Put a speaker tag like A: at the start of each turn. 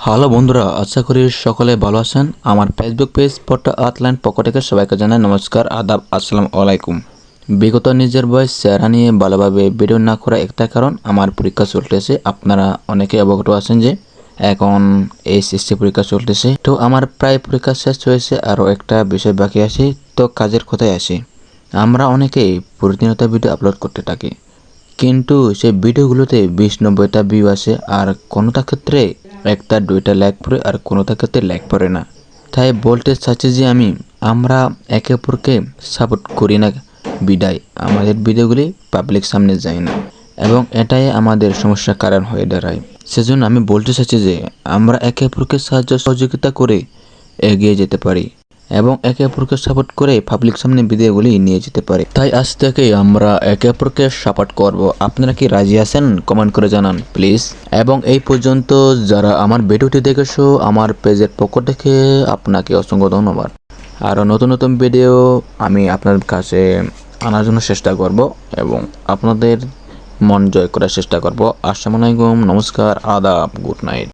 A: Hello বন্ধুরা, আশা করি সকলে ভালো আছেন। আমার ফেসবুক পেজ পট্টা আর্টল্যান্ড পক্ষ থেকে সবাইকে জানাই নমস্কার, আদাব, আসসালামু আলাইকুম। বিগত নিজের বয়স চেহারা নিয়ে ভালোভাবে ভিডিও না করা একটা কারণ, আমার পরীক্ষা চলতেছে। আপনারা অনেকে অবগত আছেন যে এখন এইচএসসি পরীক্ষা চলতেছে। তো আমার প্রায় পরীক্ষা শেষ হয়েছে, আরও একটা বিষয় বাকি আছে। তো কাজের কথায় আসি, আমরা অনেকেই প্রতিনিয়ত ভিডিও আপলোড করতে থাকি, কিন্তু সেই ভিডিওগুলোতে 20-90টা ভিউ আসে, আর কোনোটা ক্ষেত্রে একটা দুইটা লাইক পড়ে, আর কোনোটা ক্ষেত্রে লাইক পড়ে না। তাই বলতে চাচ্ছি যে আমরা একে অপরকে সাপোর্ট করি না, বিদায় আমাদের ভিডিওগুলি পাবলিক সামনে যায় না, এবং এটাই আমাদের সমস্যার কারণ হয়ে দাঁড়ায়। সেজন্য আমি বলতে চাচ্ছি যে আমরা একে অপরকে সাহায্য সহযোগিতা করে এগিয়ে যেতে পারি এবং একে অপরকে সাপোর্ট করে পাবলিক সামনে ভিডিওগুলি নিয়ে যেতে পারি। তাই আজ থেকে আমরা একে অপরকে সাপোর্ট করব। আপনারা কি রাজি আছেন? কমেন্ট করে জানান প্লিজ। এবং এই পর্যন্ত যারা আমার ভিডিওটি দেখেছো, আমার পেজের পক্ষ থেকে আপনাকে অসংখ্য ধন্যবাদ। আরও নতুন নতুন ভিডিও আমি আপনার কাছে আনার জন্য চেষ্টা করব এবং আপনাদের মন জয় করার চেষ্টা করব। আসসালামু আলাইকুম, নমস্কার, আদাব, গুড নাইট।